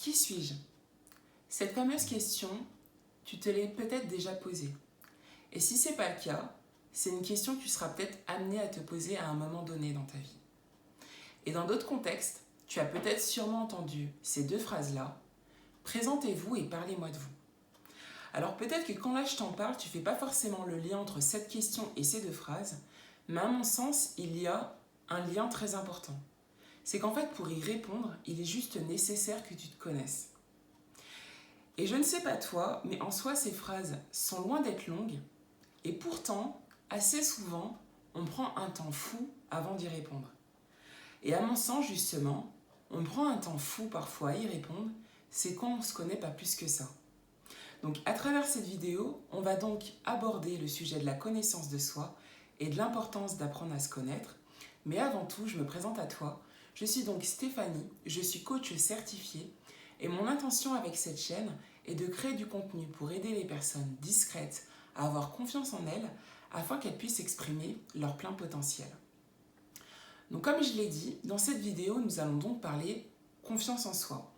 Qui suis-je? Cette fameuse question, tu te l'es peut-être déjà posée. Et si ce n'est pas le cas, c'est une question que tu seras peut-être amené à te poser à un moment donné dans ta vie. Et dans d'autres contextes, tu as peut-être sûrement entendu ces deux phrases-là. Présentez-vous et parlez-moi de vous. Alors peut-être que quand là je t'en parle, tu ne fais pas forcément le lien entre cette question et ces deux phrases, mais à mon sens, il y a un lien très important. C'est qu'en fait, pour y répondre, il est juste nécessaire que tu te connaisses. Et je ne sais pas toi, mais en soi, ces phrases sont loin d'être longues, et pourtant, assez souvent, on prend un temps fou avant d'y répondre. Et à mon sens, justement, on prend un temps fou parfois à y répondre, c'est quand on ne se connaît pas plus que ça. Donc à travers cette vidéo, on va donc aborder le sujet de la connaissance de soi et de l'importance d'apprendre à se connaître. Mais avant tout, je me présente à toi. Je suis donc Stéphanie, je suis coach certifiée et mon intention avec cette chaîne est de créer du contenu pour aider les personnes discrètes à avoir confiance en elles afin qu'elles puissent exprimer leur plein potentiel. Donc comme je l'ai dit, dans cette vidéo, nous allons donc parler confiance en soi.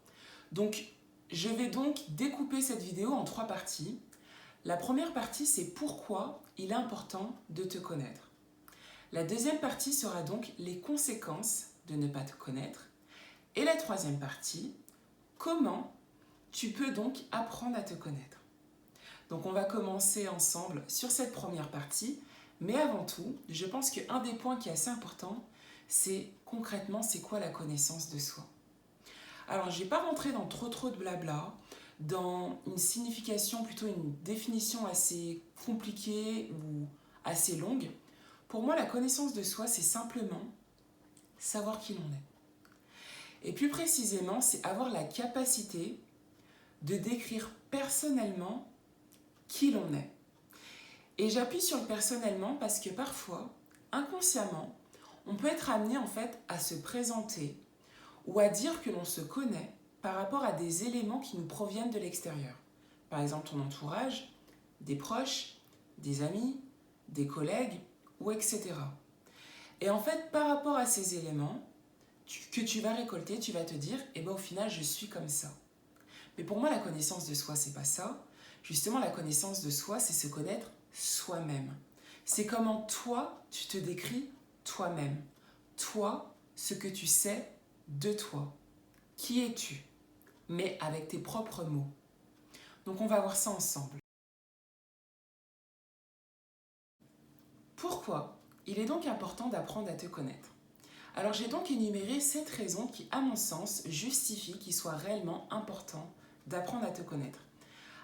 Donc je vais donc découper cette vidéo en 3 parties. La première partie, c'est pourquoi il est important de te connaître. La deuxième partie sera donc les conséquences de ne pas te connaître. Et la troisième partie, comment tu peux donc apprendre à te connaître. Donc on va commencer ensemble sur cette première partie. Mais avant tout, je pense qu'un des points qui est assez important, c'est concrètement, c'est quoi la connaissance de soi. Alors, je ne vais pas rentrer dans trop de blabla, dans une signification, plutôt une définition assez compliquée ou assez longue. Pour moi, la connaissance de soi, c'est simplement savoir qui l'on est. Et plus précisément, c'est avoir la capacité de décrire personnellement qui l'on est. Et j'appuie sur le personnellement parce que parfois, inconsciemment, on peut être amené en fait à se présenter ou à dire que l'on se connaît par rapport à des éléments qui nous proviennent de l'extérieur. Par exemple, ton entourage, des proches, des amis, des collègues, ou etc. Et en fait, par rapport à ces éléments que tu vas récolter, tu vas te dire, eh ben, au final, je suis comme ça. Mais pour moi, la connaissance de soi, c'est pas ça. Justement, la connaissance de soi, c'est se connaître soi-même. C'est comment toi, tu te décris toi-même. Toi, ce que tu sais de toi. Qui es-tu? Mais avec tes propres mots. Donc on va voir ça ensemble. Pourquoi il est donc important d'apprendre à te connaître? Alors j'ai donc énuméré 7 raisons qui, à mon sens, justifient qu'il soit réellement important d'apprendre à te connaître.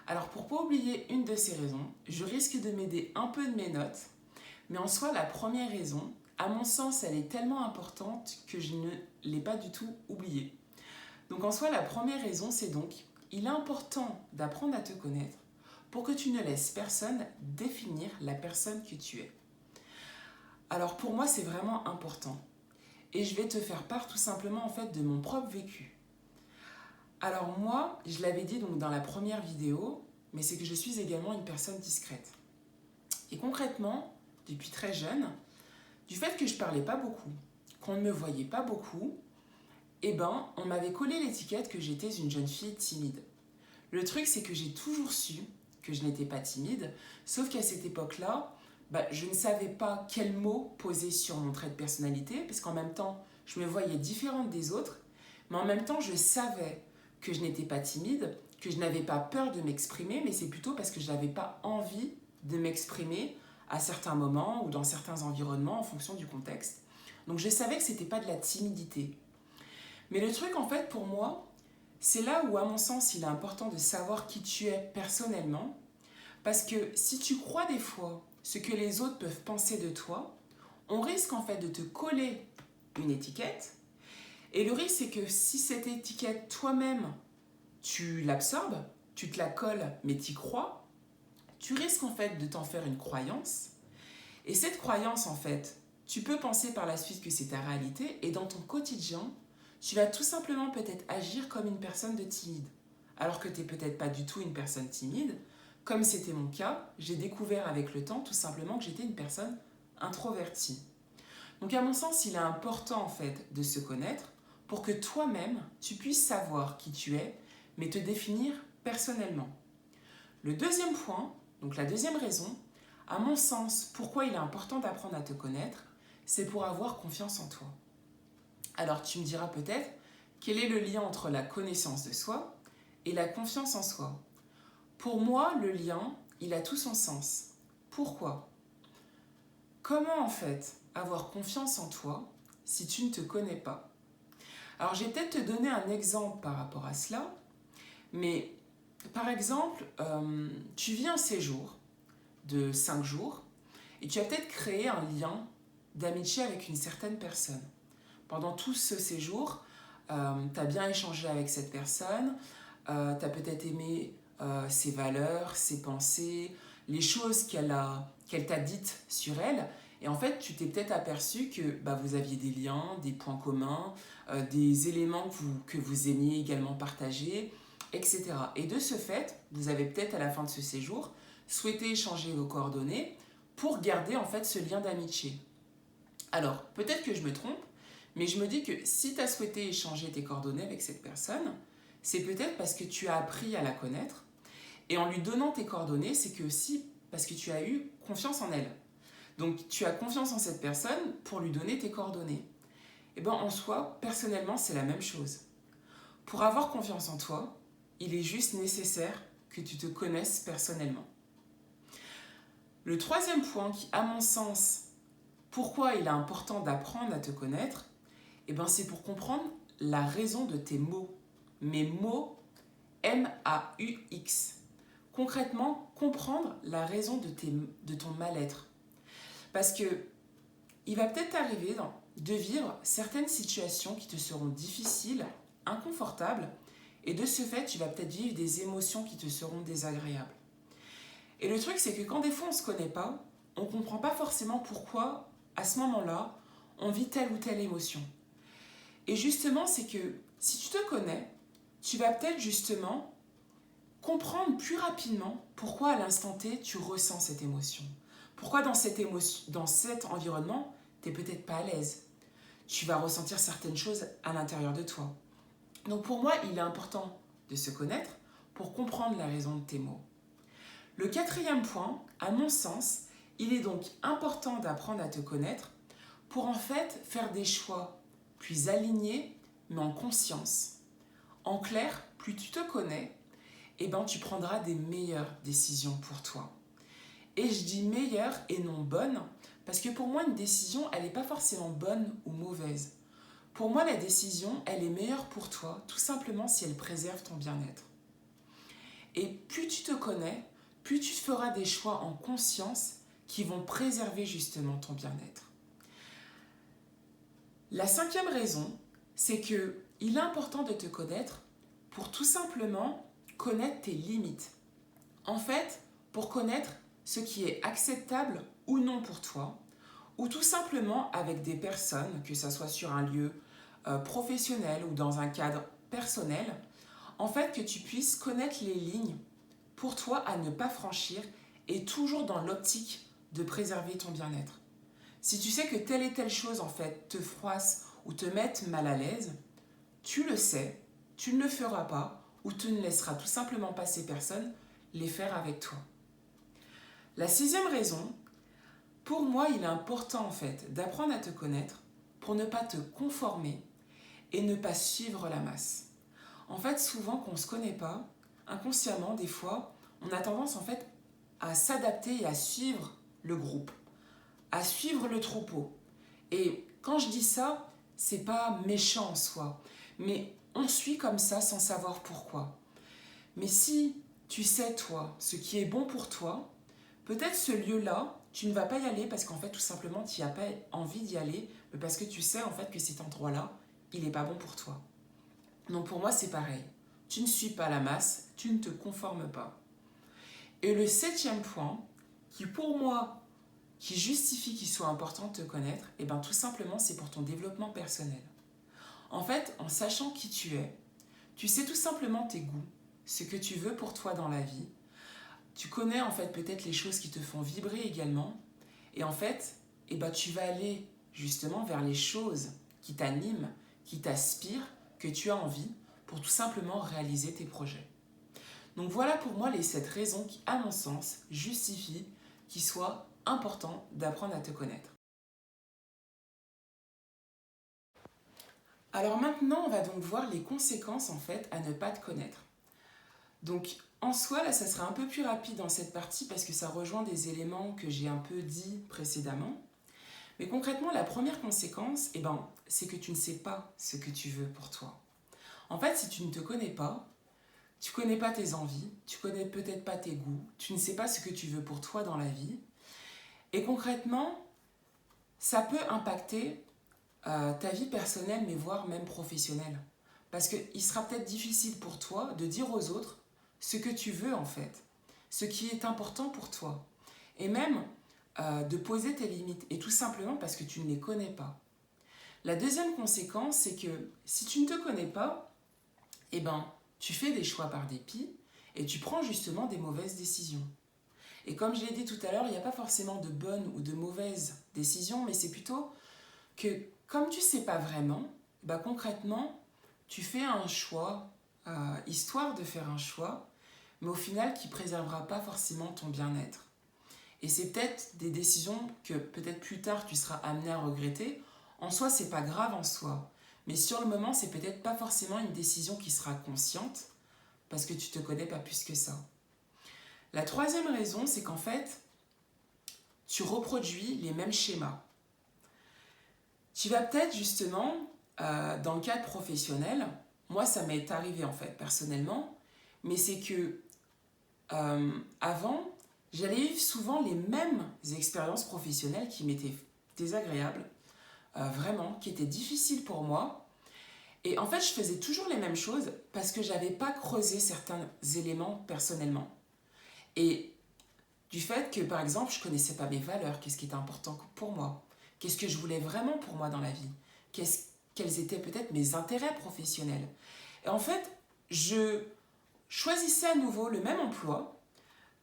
Alors pour ne pas oublier une de ces raisons, je risque de m'aider un peu de mes notes, mais en soi la première raison, à mon sens, elle est tellement importante que je ne l'ai pas du tout oubliée. Donc en soi, la première raison, c'est donc, il est important d'apprendre à te connaître pour que tu ne laisses personne définir la personne que tu es. Alors pour moi, c'est vraiment important. Et je vais te faire part tout simplement en fait de mon propre vécu. Alors moi, je l'avais dit donc dans la première vidéo, mais c'est que je suis également une personne discrète. Et concrètement, depuis très jeune, du fait que je parlais pas beaucoup, qu'on ne me voyait pas beaucoup, eh ben, on m'avait collé l'étiquette que j'étais une jeune fille timide. Le truc, c'est que j'ai toujours su que je n'étais pas timide, sauf qu'à cette époque-là, je ne savais pas quel mot poser sur mon trait de personnalité, parce qu'en même temps, je me voyais différente des autres, mais en même temps, je savais que je n'étais pas timide, que je n'avais pas peur de m'exprimer, mais c'est plutôt parce que je n'avais pas envie de m'exprimer à certains moments ou dans certains environnements en fonction du contexte. Donc je savais que ce n'était pas de la timidité. Mais le truc, en fait, pour moi, c'est là où, à mon sens, il est important de savoir qui tu es personnellement. Parce que si tu crois des fois ce que les autres peuvent penser de toi, on risque en fait de te coller une étiquette. Et le risque, c'est que si cette étiquette, toi-même, tu l'absorbes, tu te la colles, mais tu y crois, tu risques en fait de t'en faire une croyance. Et cette croyance, en fait, tu peux penser par la suite que c'est ta réalité. Et dans ton quotidien, tu vas tout simplement peut-être agir comme une personne de timide. Alors que tu n'es peut-être pas du tout une personne timide. Comme c'était mon cas, j'ai découvert avec le temps tout simplement que j'étais une personne introvertie. Donc à mon sens, il est important en fait de se connaître pour que toi-même, tu puisses savoir qui tu es mais te définir personnellement. Le deuxième point, donc la deuxième raison, à mon sens, pourquoi il est important d'apprendre à te connaître, c'est pour avoir confiance en toi. Alors tu me diras peut-être, quel est le lien entre la connaissance de soi et la confiance en soi? Pour moi, le lien, il a tout son sens. Pourquoi? Comment en fait avoir confiance en toi si tu ne te connais pas? Alors je vais peut-être te donner un exemple par rapport à cela, mais par exemple, tu vis un séjour de 5 jours et tu as peut-être créé un lien d'amitié avec une certaine personne. Pendant tout ce séjour, tu as bien échangé avec cette personne, tu as peut-être aimé ses valeurs, ses pensées, les choses qu'elle t'a dites sur elle. Et en fait, tu t'es peut-être aperçu que vous aviez des liens, des points communs, des éléments que vous aimiez également partager, etc. Et de ce fait, vous avez peut-être à la fin de ce séjour souhaité échanger vos coordonnées pour garder en fait ce lien d'amitié. Alors, peut-être que je me trompe, mais je me dis que si tu as souhaité échanger tes coordonnées avec cette personne, c'est peut-être parce que tu as appris à la connaître. Et en lui donnant tes coordonnées, c'est que aussi parce que tu as eu confiance en elle. Donc tu as confiance en cette personne pour lui donner tes coordonnées. Et bien en soi, personnellement, c'est la même chose. Pour avoir confiance en toi, il est juste nécessaire que tu te connaisses personnellement. Le troisième point qui, à mon sens, pourquoi il est important d'apprendre à te connaître, c'est pour comprendre la raison de tes mots. Mes mots, M-A-U-X. Concrètement, comprendre la raison de ton mal-être. Parce que il va peut-être t'arriver de vivre certaines situations qui te seront difficiles, inconfortables, et de ce fait, tu vas peut-être vivre des émotions qui te seront désagréables. Et le truc, c'est que quand des fois on ne se connaît pas, on ne comprend pas forcément pourquoi, à ce moment-là, on vit telle ou telle émotion. Et justement, c'est que si tu te connais, tu vas peut-être justement comprendre plus rapidement pourquoi à l'instant T, tu ressens cette émotion. Pourquoi dans cet environnement, tu n'es peut-être pas à l'aise. Tu vas ressentir certaines choses à l'intérieur de toi. Donc pour moi, il est important de se connaître pour comprendre la raison de tes mots. Le quatrième point, à mon sens, il est donc important d'apprendre à te connaître pour en fait faire des choix plus alignés, mais en conscience. En clair, plus tu te connais, tu prendras des meilleures décisions pour toi. Et je dis meilleures et non bonnes, parce que pour moi, une décision, elle n'est pas forcément bonne ou mauvaise. Pour moi, la décision, elle est meilleure pour toi, tout simplement si elle préserve ton bien-être. Et plus tu te connais, plus tu feras des choix en conscience qui vont préserver justement ton bien-être. La cinquième raison, c'est qu'il est important de te connaître pour tout simplement connaître tes limites. En fait, pour connaître ce qui est acceptable ou non pour toi, ou tout simplement avec des personnes, que ce soit sur un lieu professionnel ou dans un cadre personnel, en fait que tu puisses connaître les lignes pour toi à ne pas franchir et toujours dans l'optique de préserver ton bien-être. Si tu sais que telle et telle chose en fait te froisse ou te mette mal à l'aise, tu le sais, tu ne le feras pas ou tu ne laisseras tout simplement pas ces personnes les faire avec toi. La sixième raison, pour moi, il est important en fait d'apprendre à te connaître pour ne pas te conformer et ne pas suivre la masse. En fait, souvent quand on ne se connaît pas, inconsciemment, des fois, on a tendance en fait à s'adapter et à suivre le groupe, à suivre le troupeau. Et quand je dis ça, c'est pas méchant en soi, mais on suit comme ça sans savoir pourquoi. Mais si tu sais, toi, ce qui est bon pour toi, peut-être ce lieu-là, tu ne vas pas y aller parce qu'en fait, tout simplement, tu n'as pas envie d'y aller, mais parce que tu sais en fait que cet endroit-là, il n'est pas bon pour toi. Donc pour moi, c'est pareil. Tu ne suis pas la masse, tu ne te conformes pas. Et le septième point, qui pour moi, qui justifie qu'il soit important de te connaître, tout simplement, c'est pour ton développement personnel. En fait, en sachant qui tu es, tu sais tout simplement tes goûts, ce que tu veux pour toi dans la vie. Tu connais en fait peut-être les choses qui te font vibrer également. Et en fait, tu vas aller justement vers les choses qui t'animent, qui t'aspirent, que tu as envie, pour tout simplement réaliser tes projets. Donc voilà pour moi les 7 raisons qui, à mon sens, justifient qu'il soit important d'apprendre à te connaître. Alors maintenant, on va donc voir les conséquences en fait à ne pas te connaître. Donc en soi, là, ça sera un peu plus rapide dans cette partie parce que ça rejoint des éléments que j'ai un peu dit précédemment. Mais concrètement, la première conséquence, c'est que tu ne sais pas ce que tu veux pour toi. En fait, si tu ne te connais pas, tu ne connais pas tes envies, tu ne connais peut-être pas tes goûts, tu ne sais pas ce que tu veux pour toi dans la vie. Et concrètement, ça peut impacter ta vie personnelle, mais voire même professionnelle. Parce qu'il sera peut-être difficile pour toi de dire aux autres ce que tu veux en fait, ce qui est important pour toi. Et même de poser tes limites, et tout simplement parce que tu ne les connais pas. La deuxième conséquence, c'est que si tu ne te connais pas, tu fais des choix par dépit et tu prends justement des mauvaises décisions. Et comme je l'ai dit tout à l'heure, il n'y a pas forcément de bonnes ou de mauvaises décisions, mais c'est plutôt que comme tu ne sais pas vraiment, concrètement, tu fais un choix, histoire de faire un choix, mais au final qui ne préservera pas forcément ton bien-être. Et c'est peut-être des décisions que peut-être plus tard tu seras amené à regretter. En soi, c'est pas grave en soi. Mais sur le moment, c'est peut-être pas forcément une décision qui sera consciente parce que tu te connais pas plus que ça. La troisième raison, c'est qu'en fait, tu reproduis les mêmes schémas. Tu vas peut-être justement, dans le cadre professionnel, moi ça m'est arrivé en fait personnellement, mais c'est que avant, j'allais vivre souvent les mêmes expériences professionnelles qui m'étaient désagréables, vraiment, qui étaient difficiles pour moi. Et en fait, je faisais toujours les mêmes choses parce que je n'avais pas creusé certains éléments personnellement. Et du fait que, par exemple, je ne connaissais pas mes valeurs, qu'est-ce qui était important pour moi, qu'est-ce que je voulais vraiment pour moi dans la vie, quels étaient peut-être mes intérêts professionnels. Et en fait, je choisissais à nouveau le même emploi,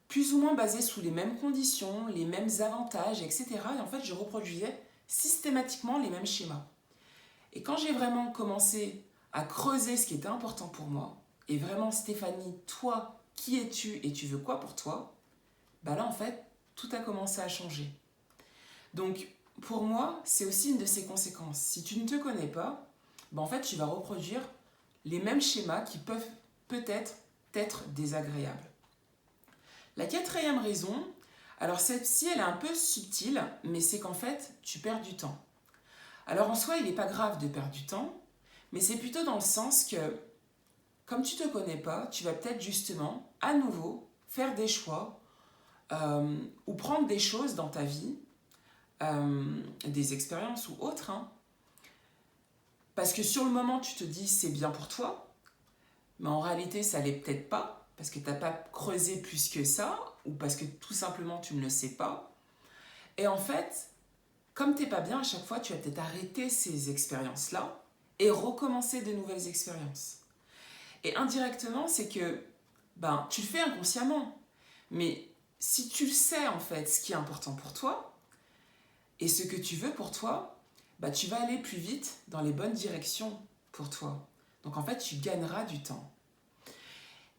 plus ou moins basé sous les mêmes conditions, les mêmes avantages, etc. Et en fait, je reproduisais systématiquement les mêmes schémas. Et quand j'ai vraiment commencé à creuser ce qui était important pour moi, et vraiment, Stéphanie, toi, qui es-tu et tu veux quoi pour toi, là, en fait, tout a commencé à changer. Donc, pour moi, c'est aussi une de ces conséquences. Si tu ne te connais pas, en fait, tu vas reproduire les mêmes schémas qui peuvent peut-être être désagréables. La quatrième raison, alors celle-ci, elle est un peu subtile, mais c'est qu'en fait, tu perds du temps. Alors en soi, il n'est pas grave de perdre du temps, mais c'est plutôt dans le sens que, comme tu ne te connais pas, tu vas peut-être justement, à nouveau, faire des choix ou prendre des choses dans ta vie, des expériences ou autres, parce que sur le moment, tu te dis c'est bien pour toi, mais en réalité, ça l'est peut-être pas, parce que tu n'as pas creusé plus que ça, ou parce que tout simplement, tu ne le sais pas. Et en fait, comme tu n'es pas bien, à chaque fois, tu vas peut-être arrêter ces expériences-là et recommencer de nouvelles expériences. Et indirectement, c'est que tu le fais inconsciemment. Mais si tu sais en fait ce qui est important pour toi et ce que tu veux pour toi, tu vas aller plus vite dans les bonnes directions pour toi. Donc en fait, tu gagneras du temps.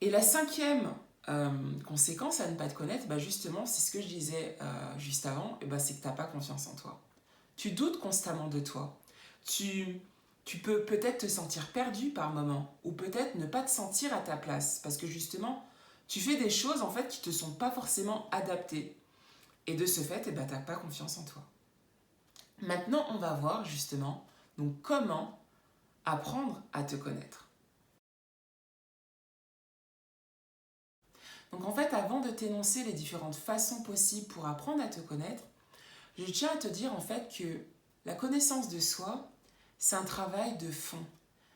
Et la cinquième conséquence à ne pas te connaître, justement, c'est ce que je disais juste avant, c'est que tu n'as pas confiance en toi. Tu doutes constamment de toi. Tu peux peut-être te sentir perdu par moment, ou peut-être ne pas te sentir à ta place, parce que justement, tu fais des choses en fait qui ne te sont pas forcément adaptées. Et de ce fait, tu n'as pas confiance en toi. Maintenant, on va voir justement donc, comment apprendre à te connaître. Donc en fait, avant de t'énoncer les différentes façons possibles pour apprendre à te connaître, je tiens à te dire en fait que la connaissance de soi, c'est un travail de fond.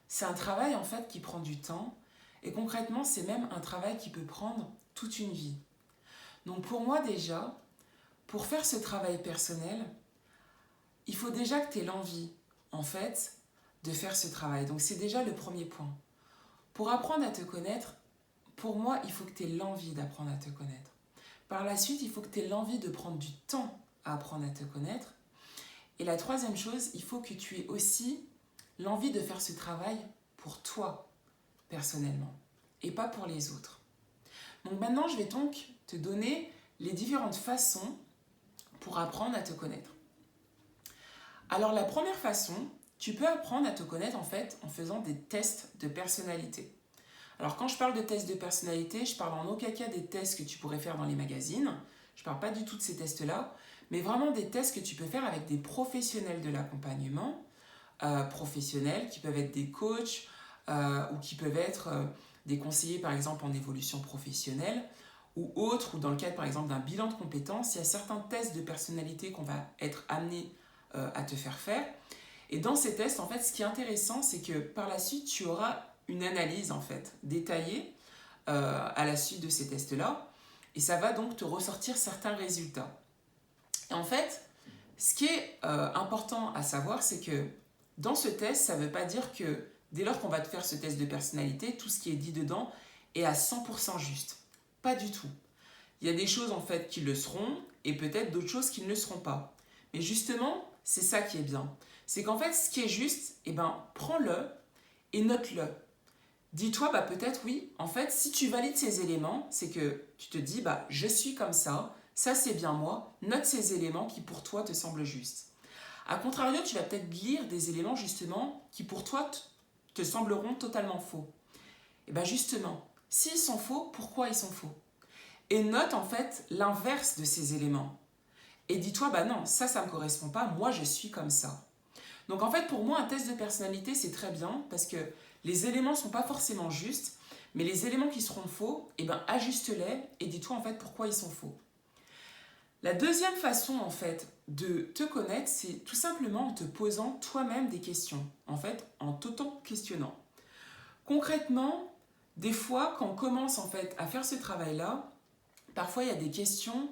C'est un travail en fait qui prend du temps et concrètement, c'est même un travail qui peut prendre toute une vie. Donc pour moi déjà, pour faire ce travail personnel, il faut déjà que tu aies l'envie en fait de faire ce travail. Donc c'est déjà le premier point. Pour apprendre à te connaître, pour moi, il faut que tu aies l'envie d'apprendre à te connaître. Par la suite, il faut que tu aies l'envie de prendre du temps à apprendre à te connaître. Et la troisième chose, il faut que tu aies aussi l'envie de faire ce travail pour toi. personnellement et pas pour les autres. Donc maintenant, je vais donc te donner les différentes façons pour apprendre à te connaître. Alors la première façon, tu peux apprendre à te connaître en fait en faisant des tests de personnalité. Alors quand je parle de tests de personnalité, je parle en aucun cas des tests que tu pourrais faire dans les magazines. Je ne parle pas du tout de ces tests-là, mais vraiment des tests que tu peux faire avec des professionnels de l'accompagnement, professionnels qui peuvent être des coachs ou qui peuvent être des conseillers par exemple en évolution professionnelle ou autres, ou dans le cadre par exemple d'un bilan de compétences, il y a certains tests de personnalité qu'on va être amené à te faire. Et dans ces tests, en fait, ce qui est intéressant, c'est que par la suite, tu auras une analyse en fait détaillée à la suite de ces tests-là, et ça va donc te ressortir certains résultats. Et en fait, ce qui est important à savoir, c'est que dans ce test, ça ne veut pas dire que dès lors qu'on va te faire ce test de personnalité, tout ce qui est dit dedans est à 100% juste. Pas du tout. Il y a des choses en fait qui le seront et peut-être d'autres choses qui ne le seront pas. Mais justement, c'est ça qui est bien. C'est qu'en fait, ce qui est juste, prends-le et note-le. Dis-toi, peut-être oui, en fait, si tu valides ces éléments, c'est que tu te dis, je suis comme ça c'est bien moi, note ces éléments qui pour toi te semblent justes. A contrario, tu vas peut-être lire des éléments justement qui pour toi te sembleront totalement faux. Et justement, s'ils sont faux, pourquoi ils sont faux? Et note en fait l'inverse de ces éléments. Et dis-toi, non, ça ne me correspond pas, moi je suis comme ça. Donc en fait, pour moi, un test de personnalité, c'est très bien parce que les éléments ne sont pas forcément justes, mais les éléments qui seront faux, ajuste-les et dis-toi en fait pourquoi ils sont faux. La deuxième façon en fait de te connaître, c'est tout simplement en te posant toi-même des questions, en fait, en t'auto-questionnant. Concrètement, des fois, quand on commence en fait à faire ce travail-là, parfois il y a des questions,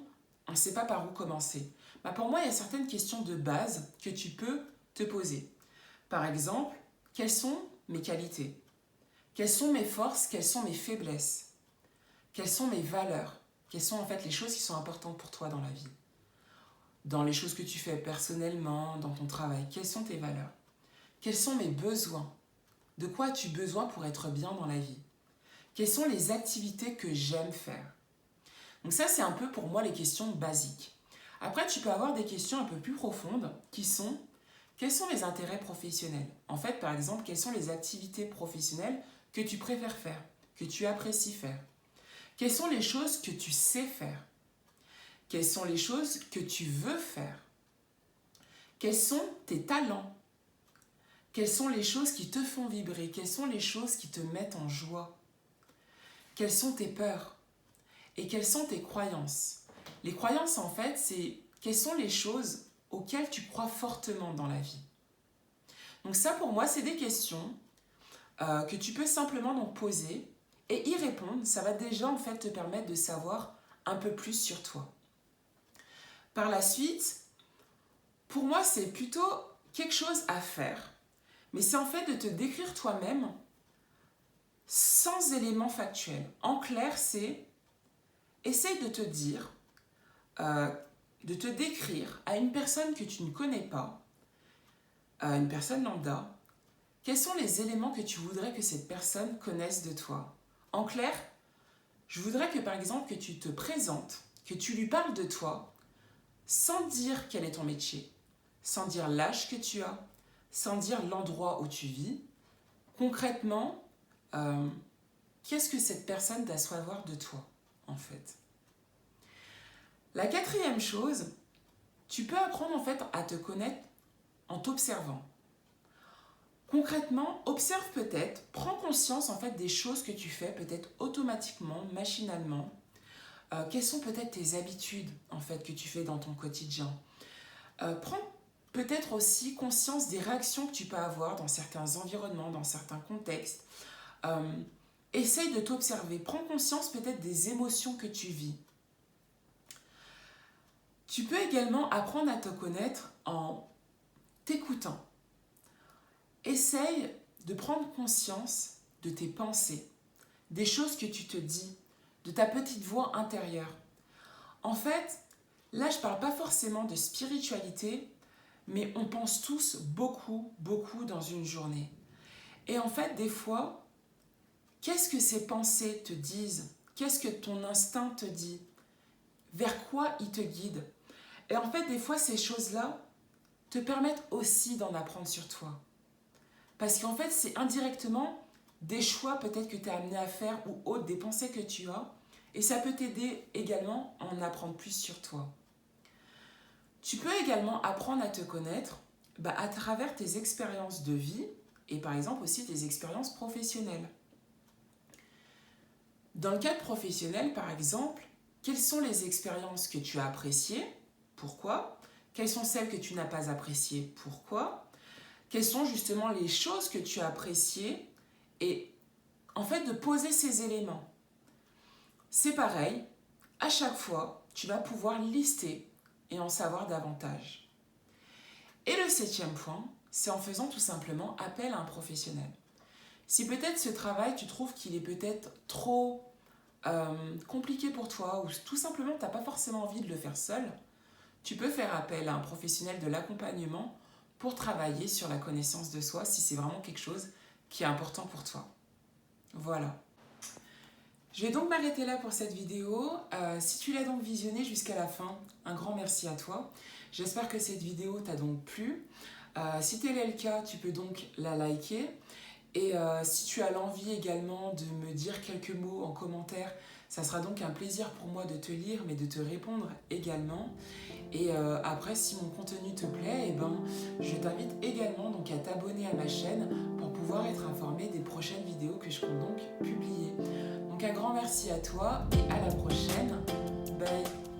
on ne sait pas par où commencer. Pour moi, il y a certaines questions de base que tu peux te poser. Par exemple, quelles sont mes qualités? Quelles sont mes forces? Quelles sont mes faiblesses? Quelles sont mes valeurs? Quelles sont en fait les choses qui sont importantes pour toi dans la vie? Dans les choses que tu fais personnellement, dans ton travail, quelles sont tes valeurs? Quels sont mes besoins? De quoi as-tu besoin pour être bien dans la vie? Quelles sont les activités que j'aime faire? Donc ça, c'est un peu pour moi les questions basiques. Après, tu peux avoir des questions un peu plus profondes qui sont: quels sont les intérêts professionnels? En fait, par exemple, quelles sont les activités professionnelles que tu préfères faire, que tu apprécies faire? Quelles sont les choses que tu sais faire? Quelles sont les choses que tu veux faire? Quels sont tes talents? Quelles sont les choses qui te font vibrer? Quelles sont les choses qui te mettent en joie? Quelles sont tes peurs? Et quelles sont tes croyances? Les croyances, en fait, c'est quelles sont les choses auxquelles tu crois fortement dans la vie. Donc ça, pour moi, c'est des questions que tu peux simplement donc poser et y répondre. Ça va déjà en fait te permettre de savoir un peu plus sur toi. Par la suite, pour moi, c'est plutôt quelque chose à faire. Mais c'est en fait de te décrire toi-même sans éléments factuels. En clair, c'est essaye de te dire, de te décrire à une personne que tu ne connais pas, à une personne lambda, quels sont les éléments que tu voudrais que cette personne connaisse de toi. En clair, je voudrais que par exemple que tu te présentes, que tu lui parles de toi, sans dire quel est ton métier, sans dire l'âge que tu as, sans dire l'endroit où tu vis. Concrètement, qu'est-ce que cette personne doit savoir de toi, en fait? La quatrième chose, tu peux apprendre en fait à te connaître en t'observant. Concrètement, observe peut-être, prends conscience en fait des choses que tu fais peut-être automatiquement, machinalement. Quelles sont peut-être tes habitudes en fait que tu fais dans ton quotidien. Prends peut-être aussi conscience des réactions que tu peux avoir dans certains environnements, dans certains contextes. Essaye de t'observer, prends conscience peut-être des émotions que tu vis. Tu peux également apprendre à te connaître en t'écoutant. Essaye de prendre conscience de tes pensées, des choses que tu te dis, de ta petite voix intérieure. En fait, là, je ne parle pas forcément de spiritualité, mais on pense tous beaucoup, beaucoup dans une journée. Et en fait, des fois, Qu'est-ce que ces pensées te disent? Qu'est-ce que ton instinct te dit? Vers quoi il te guide? Et en fait, des fois, ces choses-là te permettent aussi d'en apprendre sur toi. Parce qu'en fait, c'est indirectement des choix peut-être que tu es amené à faire ou autres, des pensées que tu as. Et ça peut t'aider également à en apprendre plus sur toi. Tu peux également apprendre à te connaître à travers tes expériences de vie et par exemple aussi tes expériences professionnelles. Dans le cadre professionnel, par exemple, quelles sont les expériences que tu as appréciées? Pourquoi? Quelles sont celles que tu n'as pas appréciées? Pourquoi? Quelles sont justement les choses que tu as appréciées? Et en fait, de poser ces éléments. C'est pareil, à chaque fois, tu vas pouvoir lister et en savoir davantage. Et le 7e point, c'est en faisant tout simplement appel à un professionnel. Si peut-être ce travail, tu trouves qu'il est peut-être trop compliqué pour toi ou tout simplement tu n'as pas forcément envie de le faire seul, tu peux faire appel à un professionnel de l'accompagnement pour travailler sur la connaissance de soi si c'est vraiment quelque chose qui est important pour toi. Voilà. Je vais donc m'arrêter là pour cette vidéo. Si tu l'as donc visionnée jusqu'à la fin, un grand merci à toi. J'espère que cette vidéo t'a donc plu. Si tel est le cas, tu peux donc la liker. Et si tu as l'envie également de me dire quelques mots en commentaire, ça sera donc un plaisir pour moi de te lire, mais de te répondre également. Et après, si mon contenu te plaît, je t'invite également donc à t'abonner à ma chaîne pour pouvoir être informé des prochaines vidéos que je compte donc publier. Donc un grand merci à toi et à la prochaine. Bye.